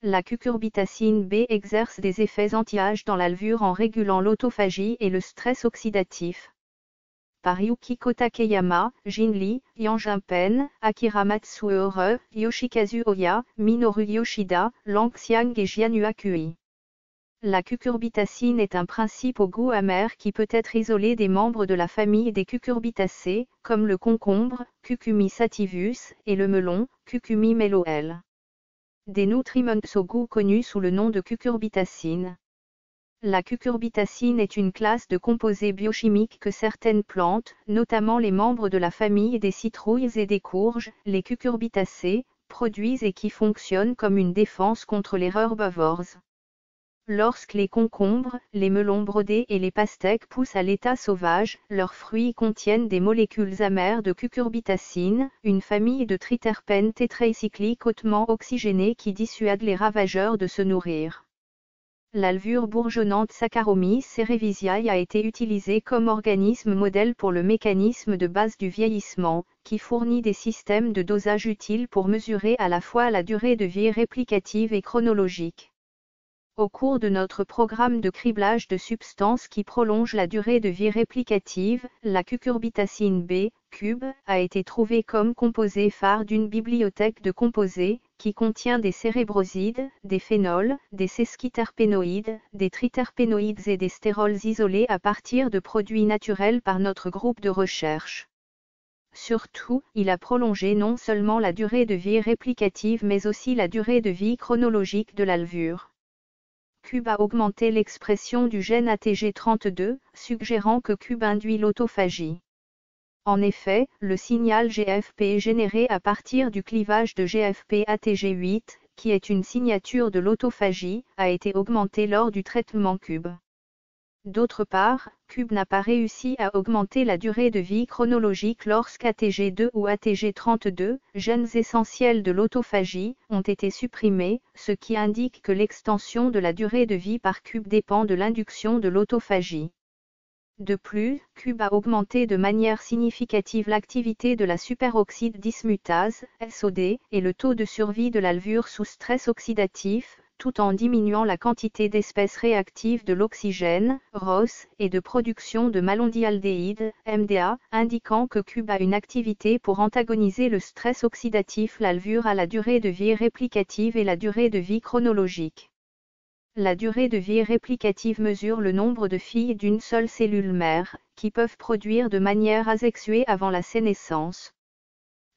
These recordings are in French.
La cucurbitacine B exerce des effets anti-âge dans la levure en régulant l'autophagie et le stress oxydatif. Par Yukiko Takeyama, Jin Lee, Yang Jinpen, Akira Matsuura, Yoshikazu Oya, Minoru Yoshida, Lang Xiang et Jianhua Kui. La cucurbitacine est un principe au goût amer qui peut être isolé des membres de la famille des cucurbitacées, comme le concombre, Cucumis sativus, et le melon, Cucumis meloel. Des nutriments au goût connus sous le nom de cucurbitacine. La cucurbitacine est une classe de composés biochimiques que certaines plantes, notamment les membres de la famille des citrouilles et des courges, les cucurbitacées, produisent et qui fonctionnent comme une défense contre les herbivores. Lorsque les concombres, les melons brodés et les pastèques poussent à l'état sauvage, leurs fruits contiennent des molécules amères de cucurbitacine, une famille de triterpènes tétracycliques hautement oxygénés qui dissuadent les ravageurs de se nourrir. La levure bourgeonnante Saccharomyces cerevisiae a été utilisée comme organisme modèle pour le mécanisme de base du vieillissement, qui fournit des systèmes de dosage utiles pour mesurer à la fois la durée de vie réplicative et chronologique. Au cours de notre programme de criblage de substances qui prolongent la durée de vie réplicative, la cucurbitacine B, CUB, a été trouvée comme composé phare d'une bibliothèque de composés, qui contient des cérébrosides, des phénols, des sesquiterpénoïdes, des triterpénoïdes et des stérols isolés à partir de produits naturels par notre groupe de recherche. Surtout, il a prolongé non seulement la durée de vie réplicative mais aussi la durée de vie chronologique de la levure. CUB a augmenté l'expression du gène ATG32, suggérant que CUB induit l'autophagie. En effet, le signal GFP est généré à partir du clivage de GFP-ATG8, qui est une signature de l'autophagie, a été augmenté lors du traitement CUB. D'autre part, CUB n'a pas réussi à augmenter la durée de vie chronologique lorsqu'ATG2 ou ATG32, gènes essentiels de l'autophagie, ont été supprimés, ce qui indique que l'extension de la durée de vie par CUB dépend de l'induction de l'autophagie. De plus, CUB a augmenté de manière significative l'activité de la superoxyde dismutase, SOD, et le taux de survie de la levure sous stress oxydatif, tout en diminuant la quantité d'espèces réactives de l'oxygène, ROS, et de production de malondialdéhyde, MDA, indiquant que CUB a une activité pour antagoniser le stress oxydatif. La levure a la durée de vie réplicative et la durée de vie chronologique. La durée de vie réplicative mesure le nombre de filles d'une seule cellule mère, qui peuvent produire de manière asexuée avant la sénescence.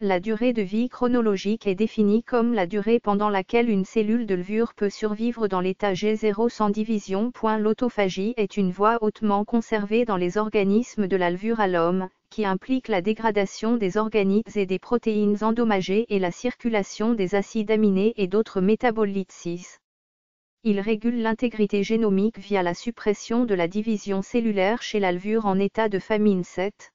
La durée de vie chronologique est définie comme la durée pendant laquelle une cellule de levure peut survivre dans l'état G0 sans division. L'autophagie est une voie hautement conservée dans les organismes de la levure à l'homme, qui implique la dégradation des organites et des protéines endommagées et la circulation des acides aminés et d'autres métabolites cis. Il régule l'intégrité génomique via la suppression de la division cellulaire chez la levure en état de famine 7.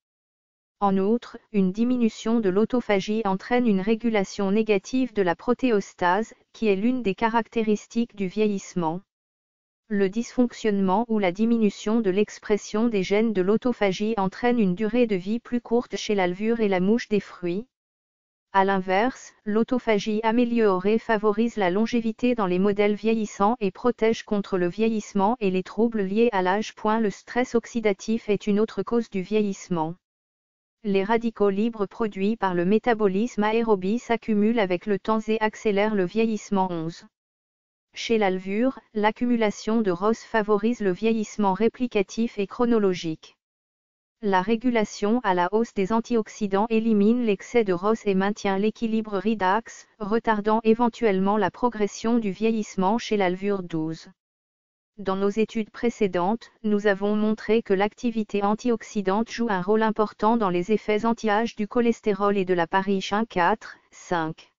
En outre, une diminution de l'autophagie entraîne une régulation négative de la protéostase, qui est l'une des caractéristiques du vieillissement. Le dysfonctionnement ou la diminution de l'expression des gènes de l'autophagie entraîne une durée de vie plus courte chez la levure et la mouche des fruits. A l'inverse, l'autophagie améliorée favorise la longévité dans les modèles vieillissants et protège contre le vieillissement et les troubles liés à l'âge. Le stress oxydatif est une autre cause du vieillissement. Les radicaux libres produits par le métabolisme aérobie s'accumulent avec le temps et accélèrent le vieillissement. 11. Chez la levure, l'accumulation de ROS favorise le vieillissement réplicatif et chronologique. La régulation à la hausse des antioxydants élimine l'excès de ROS et maintient l'équilibre redox, retardant éventuellement la progression du vieillissement chez la levure. 12. Dans nos études précédentes, nous avons montré que l'activité antioxydante joue un rôle important dans les effets anti-âge du cholestérol et de la pariche 1, 4, 5.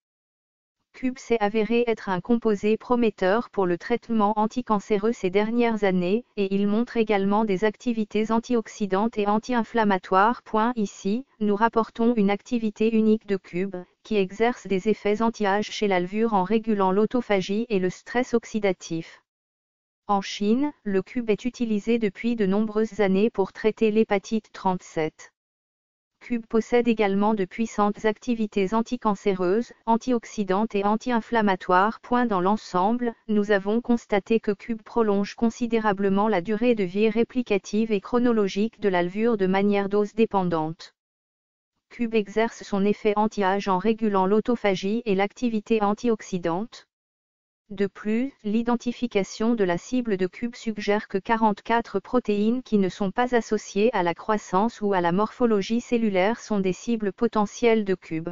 CUB s'est avéré être un composé prometteur pour le traitement anticancéreux ces dernières années, et il montre également des activités antioxydantes et anti-inflammatoires. Ici, nous rapportons une activité unique de CUB, qui exerce des effets anti-âge chez la levure en régulant l'autophagie et le stress oxydatif. En Chine, le CUB est utilisé depuis de nombreuses années pour traiter l'hépatite 37. Cube possède également de puissantes activités anticancéreuses, antioxydantes et anti-inflammatoires. Dans l'ensemble, nous avons constaté que Cube prolonge considérablement la durée de vie réplicative et chronologique de la levure de manière dose dépendante. Cube exerce son effet anti-âge en régulant l'autophagie et l'activité antioxydante. De plus, l'identification de la cible de Cube suggère que 44 protéines qui ne sont pas associées à la croissance ou à la morphologie cellulaire sont des cibles potentielles de Cube.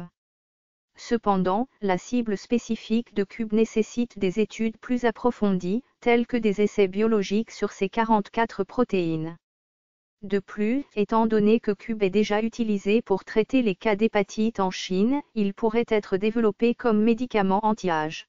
Cependant, la cible spécifique de Cube nécessite des études plus approfondies, telles que des essais biologiques sur ces 44 protéines. De plus, étant donné que Cube est déjà utilisé pour traiter les cas d'hépatite en Chine, il pourrait être développé comme médicament anti-âge.